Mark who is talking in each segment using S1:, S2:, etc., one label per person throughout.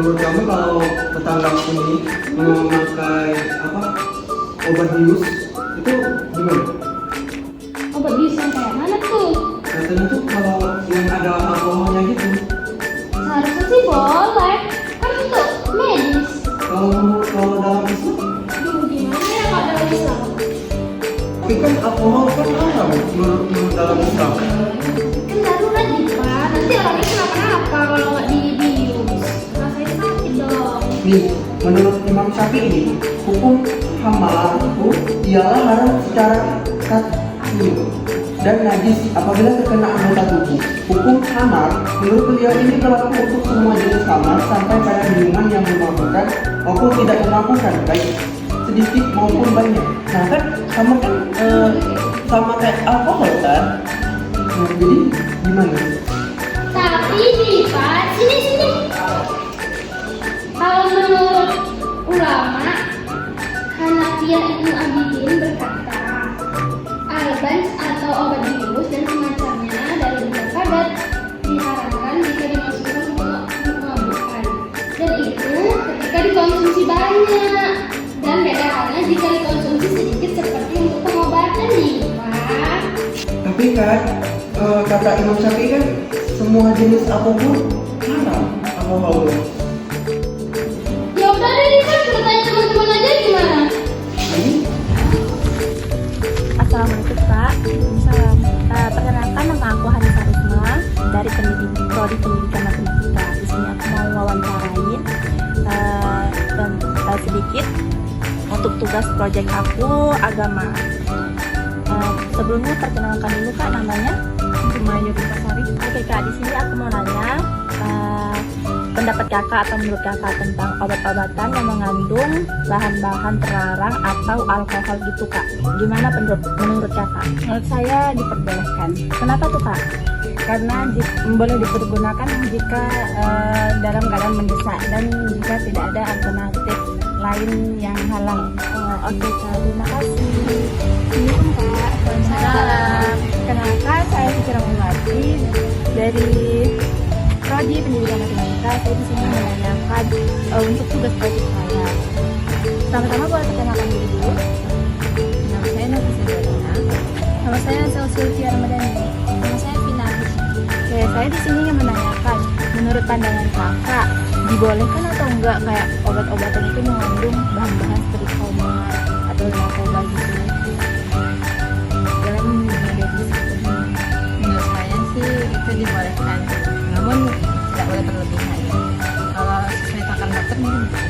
S1: menurut kamu kalau tetanggaku ini memakai obat bius itu gimana?
S2: Obat bius yang kayak mana tuh?
S1: Katanya tuh kalau yang ada alkoholnya gitu.
S2: Seharusnya sih boleh, kan untuk medis.
S1: Kalau dalam Islam,
S2: Duh, gimana ya kalau dalam Islam?
S1: tapi kan alkohol kan haram menurut dalam Islam.
S2: Kan darurat nih Pak, nanti orangnya kenapa-napa kalau nggak dibius. Rasanya sakit dong.
S1: Nih, menurut Imam Syafi'i ini, hukum hamar itu ialah haram secara kat'i dan najis apabila terkena anggota tubuh. Hukum hamar menurut beliau ini berlaku untuk semua jenis hamar sampai pada minuman yang memabukkan maupun tidak memabukkan, baik sedikit maupun banyak. Nah kan sama kan sama kayak alkohol kan. Nah, jadi gimana?
S2: Tapi nih Pak, sini. Kalau menurut ulama, Hanafiyah Ibnu Abidin berkata, albans atau obat bius dan semacamnya dari benda padat diharamkan jika dimasukkan untuk memabukkan. Dan itu ketika dikonsumsi banyak. Dan beda halnya jika dikonsumsi sedikit seperti untuk pengobatan nih Pak.
S1: Tapi kan kata Imam Syafi'i kan semua jenis apapun haram alkohol.
S2: Ya udah deh kan bertanya teman-teman aja gimana?
S3: Assalamualaikum Kak. Salam. Perkenalkan nama aku Hanifah Risma dari Prodi Pendidikan Matematika. Di sini aku mau wawancarain dan sedikit untuk tugas proyek aku agama. Sebelumnya perkenalkan dulu Kak, namanya Jumayu Sari. Oke Kak, di sini aku mau nanya pendapat Kakak atau menurut Kakak tentang obat-obatan yang mengandung bahan-bahan terlarang atau alkohol gitu Kak. Gimana menurut Kakak?
S4: Menurut saya diperbolehkan
S3: Kenapa tuh Kak?
S4: karena boleh dipergunakan jika dalam keadaan mendesak dan jika tidak ada alternatif lain yang halal.
S3: Oke Kak, terima kasih.
S4: Assalamualaikum Kak.
S3: Waalaikumsalam.
S4: Kenalkan saya Fitri Rahmawati dari Prodi Pendidikan Matematika. Saya di sini menanyakan untuk tugas proyek saya. Pertama-tama boleh perkenalkan diri dulu. Nama saya Nafisa Jadina. Nama saya Sylvia Ramadhani. Nama saya Vina. Oke, saya di sini ingin menanyakan, menurut pandangan kakak, dibolehkan atau enggak kayak obat-obatan itu mengandung bahan-bahan seperti formalin atau narkoba gitu dalam dunia medis?
S5: Menurut saya sih itu dibolehkan, namun tidak boleh berlebihan. Kalau sesuai takaran dokter mungkin bisa.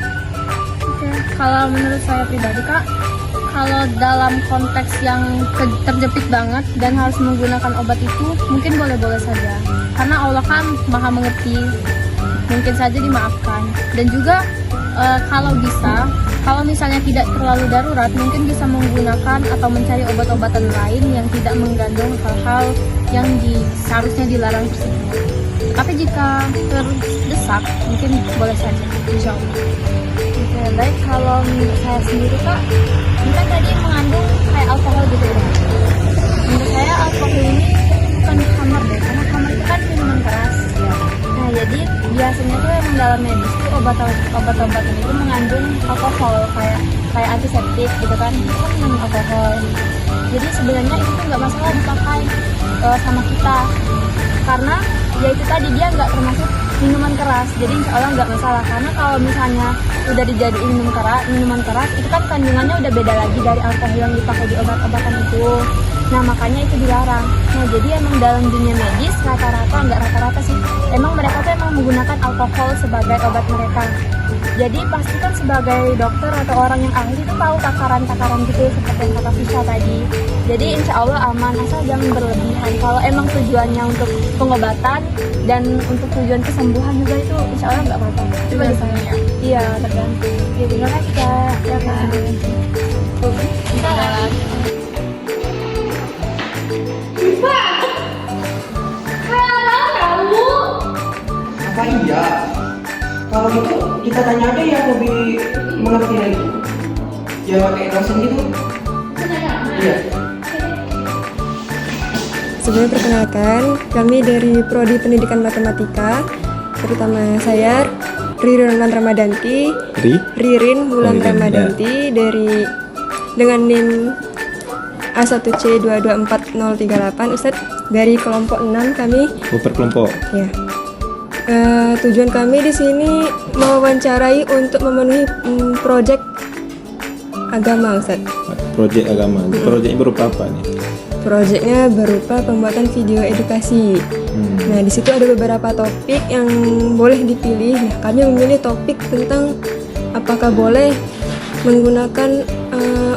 S4: Oke, kalau menurut saya pribadi Kak, kalau dalam konteks yang terjepit banget dan harus menggunakan obat itu mungkin boleh-boleh saja, karena Allah kan maha mengerti, mungkin saja dimaafkan. Dan juga kalau bisa, kalau misalnya tidak terlalu darurat, mungkin bisa menggunakan atau mencari obat-obatan lain yang tidak mengandung hal-hal yang seharusnya dilarang tersebut. Tapi jika terdesak, mungkin boleh saja, insya Allah.
S3: Oke, baik. Kalau menurut saya sendiri Kak, ini kan tadi mengandung kayak alkohol gitu ya. Menurut saya alkohol ini bukan khamar deh, karena khamar itu kan minuman keras ya. Nah, jadi biasanya tuh emang dalam medis tuh obat-obatan itu mengandung alkohol kayak antiseptik gitu kan, itu kan mengandung alkohol. Jadi sebenarnya itu tuh nggak masalah dipakai sama kita, karena ya itu tadi dia nggak termasuk minuman keras, jadi insya Allah nggak masalah. Karena kalau misalnya udah dijadiin minuman keras itu kan kandungannya udah beda lagi dari alkohol yang dipakai di obat-obatan itu. Nah makanya itu dilarang. Nah jadi emang dalam dunia medis rata-rata, nggak rata-rata sih, emang mereka tuh emang menggunakan alkohol sebagai obat mereka. Jadi pasti kan sebagai dokter atau orang yang ahli itu tahu takaran-takaran gitu seperti yang kata Fisha tadi. Jadi insya Allah aman, asal jangan berlebihan. Kalau emang tujuannya untuk pengobatan dan untuk tujuan kesembuhan juga itu insya Allah nggak apa-apa. Coba
S5: Biasanya.
S3: Iya tergantung. Ya terima kasih Kak. Ya Kak.
S2: Pak, halal kamu?
S1: Apa iya? Kalau gitu kita tanya aja ya lebih mengerti lagi. Ya kayak dosen gitu. Iya.
S6: Sebelumnya perkenalkan, kami dari Prodi Pendidikan Matematika, terutama saya Ririn Ramadanti. Ririn Wulan
S7: Ririn,
S6: Ramadanti dengan NIM A1C224038 Ustadz, dari kelompok 6 kami.
S7: Per kelompok.
S6: Ya. Tujuan kami di sini mewawancarai untuk memenuhi proyek agama Ustadz.
S7: Proyek agama. Proyeknya berupa apa nih?
S6: Proyeknya berupa pembuatan video edukasi. Nah, di situ ada beberapa topik yang boleh dipilih. Nah, kami memilih topik tentang apakah boleh menggunakan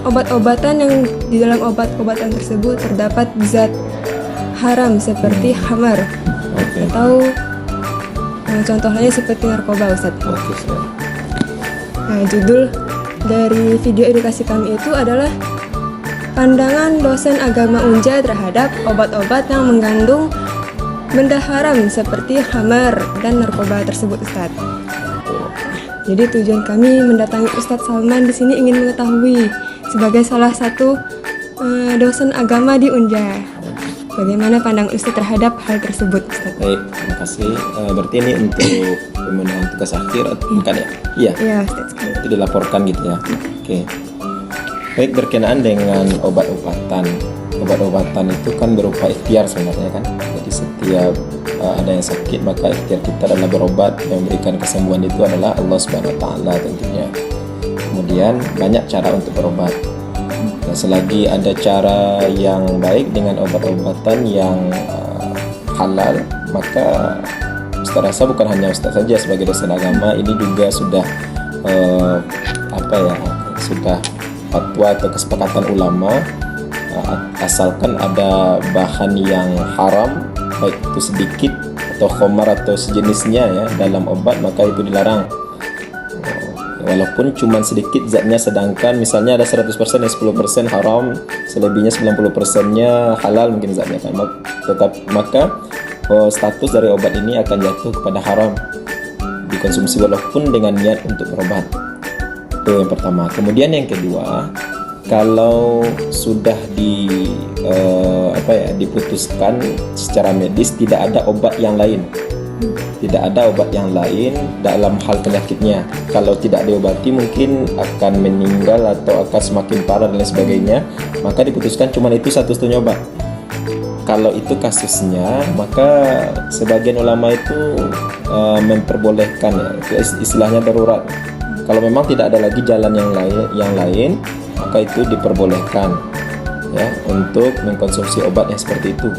S6: obat-obatan yang di dalam obat-obatan tersebut terdapat zat haram seperti khamar atau contohnya seperti narkoba, Ustadz. Nah, judul dari video edukasi kami itu adalah pandangan dosen agama Unja terhadap obat-obat yang mengandung benda haram seperti khamar dan narkoba tersebut, Ustadz. Jadi tujuan kami mendatangi Ustadz Salman di sini ingin mengetahui sebagai salah satu dosen agama di Unja, bagaimana pandangan Ustadz terhadap hal tersebut, Ustadz.
S7: Baik, terima kasih. Berarti ini untuk pemenuhan tugas akhir atau bukan ya? Iya.
S6: Iya, Ustadz.
S7: Itu dilaporkan gitu ya. Oke. Baik, berkenaan dengan obat-obatan. Obat-obatan itu kan berupa ikhtiar sebenarnya kan. Jadi setiap ada yang sakit maka ikhtiar kita adalah berobat. Yang memberikan kesembuhan itu adalah Allah Subhanahu wa taala tentunya. Kemudian banyak cara untuk berobat. Dan selagi ada cara yang baik dengan obat-obatan yang halal, maka Ustaz rasa bukan hanya Ustaz saja sebagai dosen agama, ini juga sudah sudah fatwa atau kesepakatan ulama, asalkan ada bahan yang haram, baik itu sedikit atau khamar atau sejenisnya ya dalam obat, maka itu dilarang. Walaupun cuma sedikit zatnya, sedangkan misalnya ada 100% ya 10% haram, selebihnya 90%-nya halal mungkin zatnya kan. Maka status dari obat ini akan jatuh kepada haram dikonsumsi walaupun dengan niat untuk berobat. Itu yang pertama. Kemudian yang kedua, kalau sudah diputuskan secara medis tidak ada obat yang lain, dalam hal penyakitnya. Kalau tidak diobati mungkin akan meninggal atau akan semakin parah dan lain sebagainya, maka diputuskan cuma itu satu-satunya obat. Kalau itu kasusnya, maka sebagian ulama itu memperbolehkan ya, itu istilahnya darurat. Kalau memang tidak ada lagi jalan yang lain, maka itu diperbolehkan ya untuk mengkonsumsi obat yang seperti itu.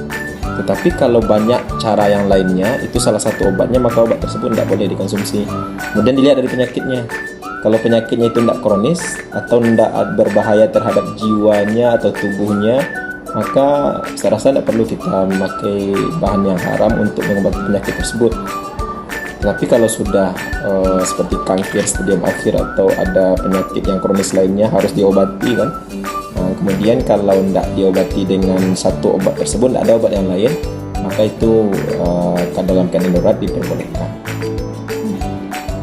S7: Tetapi kalau banyak cara yang lainnya, itu salah satu obatnya, maka obat tersebut tidak boleh dikonsumsi. Kemudian dilihat dari penyakitnya. Kalau penyakitnya itu tidak kronis atau tidak berbahaya terhadap jiwanya atau tubuhnya, maka saya rasa tidak perlu kita memakai bahan yang haram untuk mengobati penyakit tersebut. Tapi kalau sudah seperti kanker stadium akhir atau ada penyakit yang kronis lainnya harus diobati kan. Kemudian kalau tidak diobati dengan satu obat tersebut, tidak ada obat yang lain, maka itu dalam keadaan darurat diperbolehkan.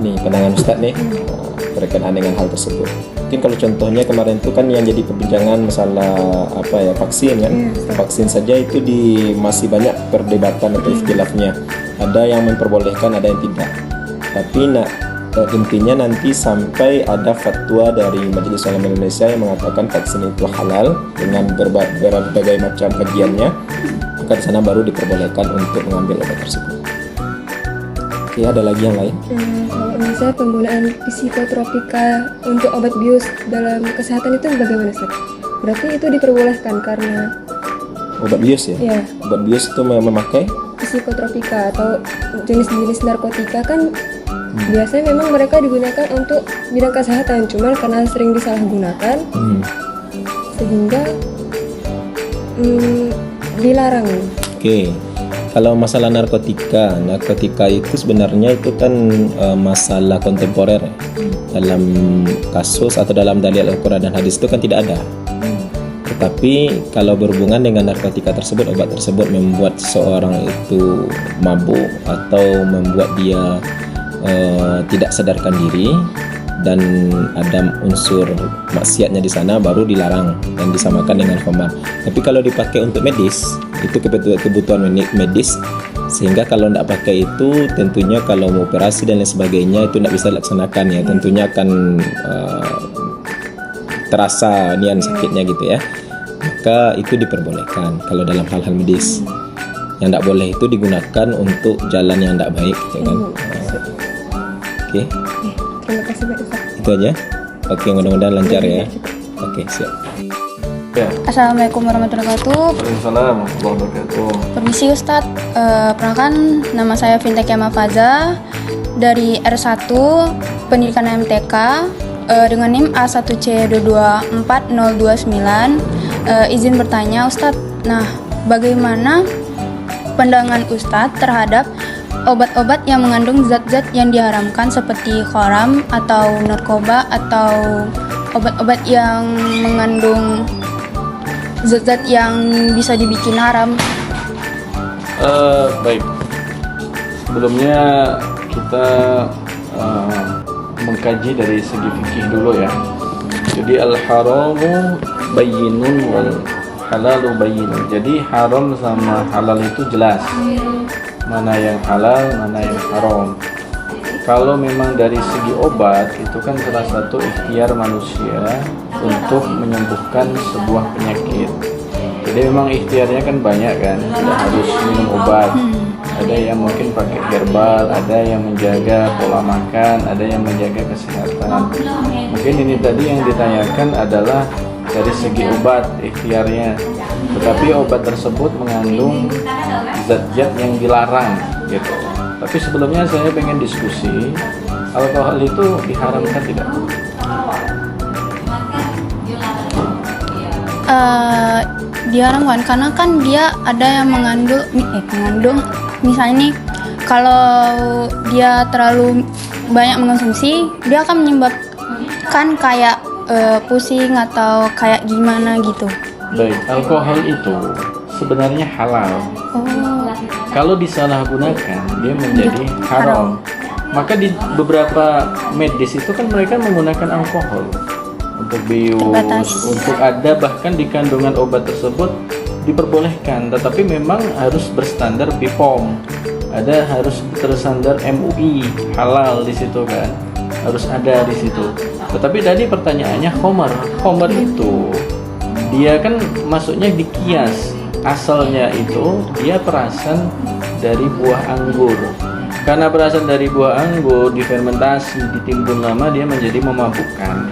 S7: Nih pandangan Ustadz nih berkenaan dengan hal tersebut. Mungkin kalau contohnya kemarin itu kan yang jadi perbincangan masalah vaksin kan. Vaksin saja itu masih banyak perdebatan atau ikhtilafnya. Ada yang memperbolehkan, ada yang tidak. Tapi intinya nanti sampai ada fatwa dari Majelis Ulama Indonesia yang mengatakan vaksin itu halal dengan berbagai macam kajiannya, maka di sana baru diperbolehkan untuk mengambil obat tersebut. Oke, ada lagi yang lain?
S6: Kalau misalnya penggunaan psikotropika untuk obat bius dalam kesehatan itu bagaimana, Ustaz? Berarti itu diperbolehkan karena
S7: obat bius ya?
S6: Iya.
S7: Obat bius itu memakai
S6: psikotropika atau jenis-jenis narkotika kan biasanya memang mereka digunakan untuk bidang kesehatan, cuman karena sering disalahgunakan sehingga dilarang.
S7: Oke. Kalau masalah narkotika itu sebenarnya itu kan masalah kontemporer ya. Dalam kasus atau dalam dalil Al-Quran dan hadis itu kan tidak ada. Tetapi kalau berhubungan dengan narkotika tersebut, obat tersebut membuat seseorang itu mabuk atau membuat dia tidak sadarkan diri, dan ada unsur maksiatnya di sana, baru dilarang dan disamakan dengan khamar. Tapi kalau dipakai untuk medis, itu kebutuhan medis, sehingga kalau tidak pakai itu tentunya kalau mau operasi dan lain sebagainya itu tidak bisa dilaksanakan ya, tentunya akan terasa nian sakitnya gitu ya. Maka itu diperbolehkan kalau dalam hal-hal medis. Yang tidak boleh itu digunakan untuk jalan yang tidak baik gitu kan. Oke.
S6: Terima kasih Pak Ustaz.
S7: Itu aja. Oke, mudah-mudahan lancar ya. Oke, siap.
S4: Assalamualaikum warahmatullahi wabarakatuh.
S8: Waalaikumsalam warahmatullahi wabarakatuh.
S4: Permisi Ustadz, perkenalkan nama saya Fintek Yama Faza dari R1 Pendidikan MTK dengan NIM A1C224029. Izin bertanya Ustadz, nah bagaimana pandangan Ustadz terhadap obat-obat yang mengandung zat-zat yang diharamkan seperti kharam atau narkoba atau obat-obat yang mengandung zat-zat yang bisa dibikin haram?
S8: Baik. Sebelumnya kita mengkaji dari segi fikih dulu ya. Jadi al-haramu bayyinun wal halalu bayyinun. Jadi haram sama halal itu jelas. Mana yang halal, mana yang haram. Kalau memang dari segi obat itu kan salah satu ikhtiar manusia untuk menyembuhkan sebuah penyakit. Jadi memang ikhtiarnya kan banyak kan, tidak harus minum obat. Ada yang mungkin pakai herbal, ada yang menjaga pola makan, ada yang menjaga kesehatan. Mungkin ini tadi yang ditanyakan adalah dari segi obat ikhtiarnya. Tetapi obat tersebut mengandung zat-zat yang dilarang gitu. Tapi sebelumnya saya pengen diskusi, alkohol itu diharamkan tidak?
S4: Diharamkan karena kan dia ada yang mengandung misalnya nih, kalau dia terlalu banyak mengonsumsi dia akan menyebabkan kayak pusing atau kayak gimana gitu.
S8: Baik, alkohol itu sebenarnya halal. Kalau disalahgunakan dia menjadi haram. Maka di beberapa medis itu kan mereka menggunakan alkohol untuk bius, untuk ada bahkan di kandungan obat tersebut diperbolehkan, tetapi memang harus berstandar BPOM. Ada harus bersandar MUI, halal di situ kan. Harus ada di situ. Tetapi tadi pertanyaannya khamar itu dia kan masuknya di kias. Asalnya itu dia perasan dari buah anggur. Karena perasan dari buah anggur difermentasi, ditimbun lama dia menjadi memabukkan.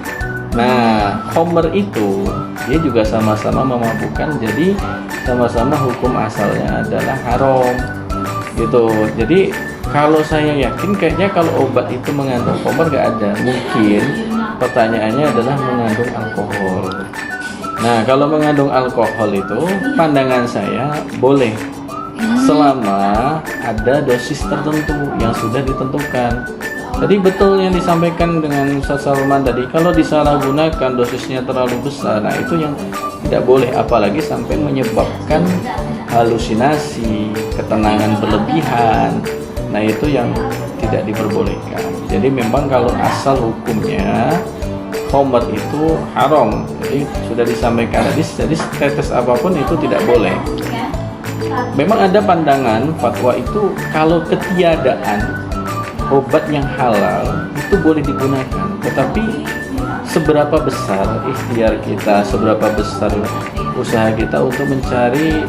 S8: Nah, khamr itu dia juga sama-sama memabukkan, jadi sama-sama hukum asalnya adalah haram. Gitu. Jadi kalau saya yakin kayaknya kalau obat itu mengandung khamr gak ada. Mungkin pertanyaannya adalah mengandung alkohol. Nah, kalau mengandung alkohol itu pandangan saya boleh selama ada dosis tertentu yang sudah ditentukan. Tadi betul yang disampaikan dengan Ustaz Salman tadi, kalau disalahgunakan dosisnya terlalu besar, nah itu yang tidak boleh, apalagi sampai menyebabkan halusinasi, ketenangan berlebihan. Nah, itu yang tidak diperbolehkan. Jadi memang kalau asal hukumnya khamr itu haram. Jadi sudah disampaikan tadi, jadi tetes apapun itu tidak boleh. Memang ada pandangan fatwa itu kalau ketiadaan obat yang halal itu boleh digunakan. Tetapi seberapa besar ikhtiar kita, seberapa besar usaha kita untuk mencari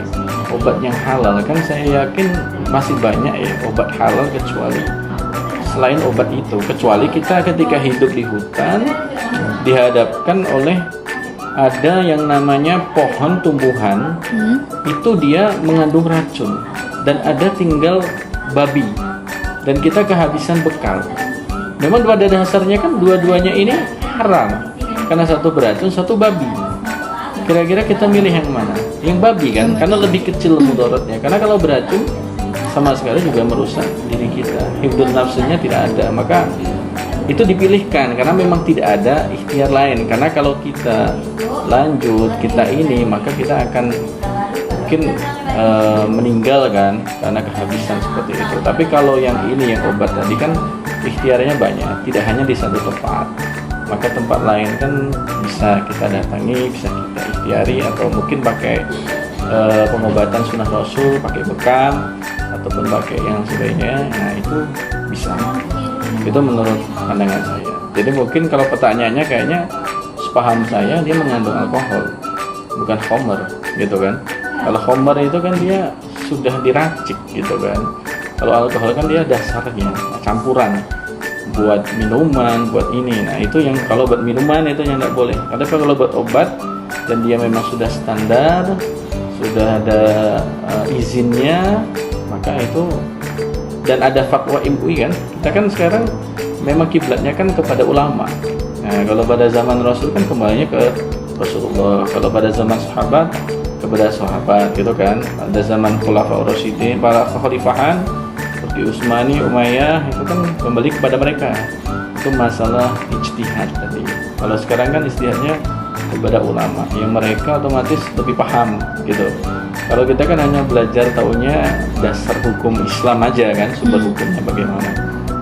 S8: obat yang halal, kan saya yakin masih banyak ya obat halal kecuali selain obat itu. Kecuali kita ketika hidup di hutan dihadapkan oleh ada yang namanya pohon tumbuhan, itu dia mengandung racun dan ada tinggal babi dan kita kehabisan bekal. Memang pada dasarnya kan dua-duanya ini haram karena satu beracun, satu babi. Kira-kira kita milih yang mana? Yang babi kan, karena lebih kecil mudaratnya. Karena kalau beracun sama sekali juga merusak diri kita, hifdzun nafsunya tidak ada. Maka itu dipilihkan karena memang tidak ada ikhtiar lain. Karena kalau kita lanjut, kita ini, maka kita akan mungkin meninggal kan karena kehabisan seperti itu. Tapi kalau yang ini, yang obat tadi kan ikhtiarnya banyak, tidak hanya di satu tempat. Maka tempat lain kan bisa kita datangi, bisa kita ikhtiari, atau mungkin pakai pengobatan sunnah Rasul, pakai bekam ataupun pakai yang sebagainya. Nah itu bisa. Itu menurut pandangan saya. Jadi mungkin kalau pertanyaannya kayaknya sepaham saya dia mengandung alkohol, bukan khamr gitu kan. Kalau khamr itu kan dia sudah diracik gitu kan. Kalau alkohol kan dia dasarnya campuran buat minuman, buat ini. Nah itu yang kalau buat minuman itu yang tidak boleh. Tapi kalau buat obat dan dia memang sudah standar, sudah ada izinnya, maka itu, dan ada fatwa MUI kan. Kita kan sekarang memang kiblatnya kan kepada ulama. Nah kalau pada zaman Rasul kan kembalinya ke Rasulullah. Kalau pada zaman sahabat kepada sahabat gitu kan. Pada zaman Khulafaur Rasyidin, para khalifahan seperti Utsmani, Umayyah, itu kan kembali kepada mereka. Itu masalah ijtihad tadi. Kalau sekarang kan ijtihadnya kepada ulama, yang mereka otomatis lebih paham gitu. Kalau kita kan hanya belajar taunya dasar hukum Islam aja kan, sumber hukumnya bagaimana.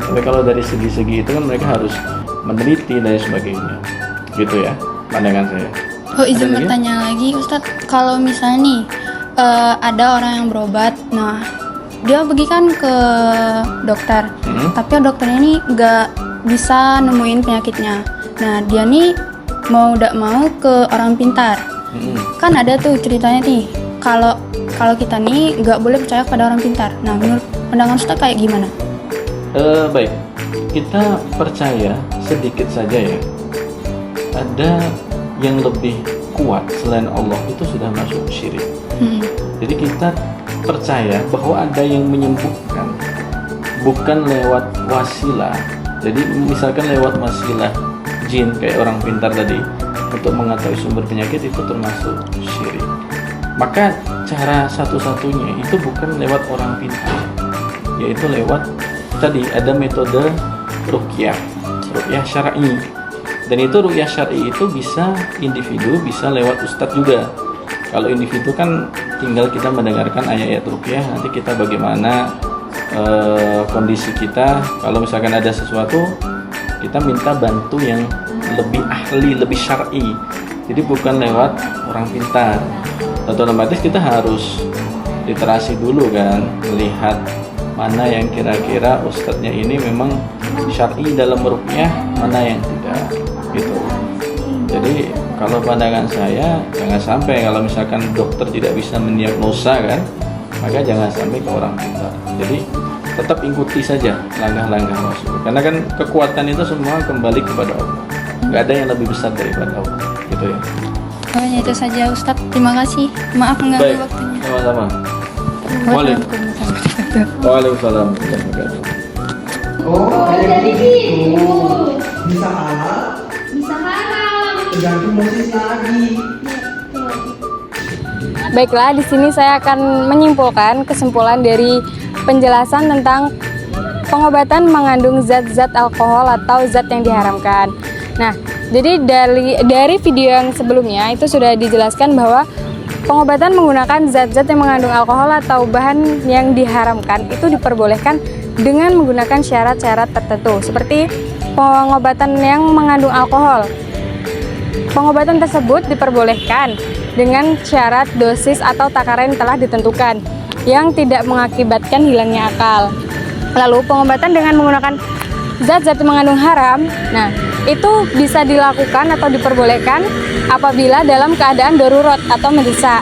S8: Tapi kalau dari segi-segi itu kan mereka harus meneliti dan sebagainya, gitu ya pandangan saya.
S9: Oh izin bertanya lagi Ustadz, kalau misalnya nih ada orang yang berobat, nah dia pergi kan ke dokter, tapi dokternya ini nggak bisa nemuin penyakitnya. Nah dia nih mau tidak mau ke orang pintar. Kan ada tuh ceritanya nih, kalau kita nih nggak boleh percaya pada orang pintar. Nah menurut pandangan Ustaz kayak gimana?
S8: Baik, kita percaya sedikit saja ya. Ada yang lebih kuat selain Allah itu sudah masuk syirik. Jadi kita percaya bahwa ada yang menyembuhkan, bukan lewat wasilah. Jadi misalkan lewat wasilah jin kayak orang pintar tadi untuk mengetahui sumber penyakit, itu termasuk syirik. Maka cara satu-satunya itu bukan lewat orang pintar, yaitu lewat tadi ada metode ruqyah syar'i. Dan itu ruqyah syar'i itu bisa individu, bisa lewat ustadz juga. Kalau individu kan tinggal kita mendengarkan ayat-ayat ruqyah, nanti kita bagaimana kondisi kita. Kalau misalkan ada sesuatu, kita minta bantu yang lebih ahli, lebih syar'i. Jadi bukan lewat orang pintar. Otomatis kita harus literasi dulu kan, melihat mana yang kira-kira ustadznya ini memang syar'i dalam ruqyah, mana yang tidak gitu. Jadi kalau pandangan saya, jangan sampai kalau misalkan dokter tidak bisa mendiagnosa kan, maka jangan sampai ke orang pintar. Jadi tetap ikuti saja langkah-langkah Rasul, karena kan kekuatan itu semua kembali kepada Allah. Nggak ada yang lebih besar daripada Allah, gitu ya.
S9: Oh itu saja Ustadz, terima kasih. Maaf mengganggu waktunya.
S8: Sama-sama. Waalaikumsalam.
S1: Oh,
S2: jadi gitu.
S1: Bisa halal,
S2: Bisa haram.
S1: tergantung dosisnya lagi.
S4: Baiklah, di sini saya akan menyimpulkan kesimpulan dari penjelasan tentang pengobatan mengandung zat-zat alkohol atau zat yang diharamkan. Nah, jadi dari video yang sebelumnya itu sudah dijelaskan bahwa pengobatan menggunakan zat-zat yang mengandung alkohol atau bahan yang diharamkan itu diperbolehkan dengan menggunakan syarat-syarat tertentu, seperti pengobatan yang mengandung alkohol. Pengobatan tersebut diperbolehkan dengan syarat dosis atau takaran yang telah ditentukan yang tidak mengakibatkan hilangnya akal. Lalu pengobatan dengan menggunakan zat-zat yang mengandung haram, nah itu bisa dilakukan atau diperbolehkan apabila dalam keadaan darurat atau mendesak.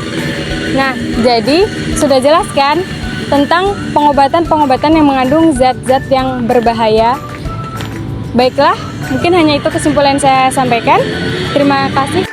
S4: Nah, jadi sudah jelaskan tentang pengobatan-pengobatan yang mengandung zat-zat yang berbahaya. Baiklah, mungkin hanya itu kesimpulan yang saya sampaikan. Terima kasih.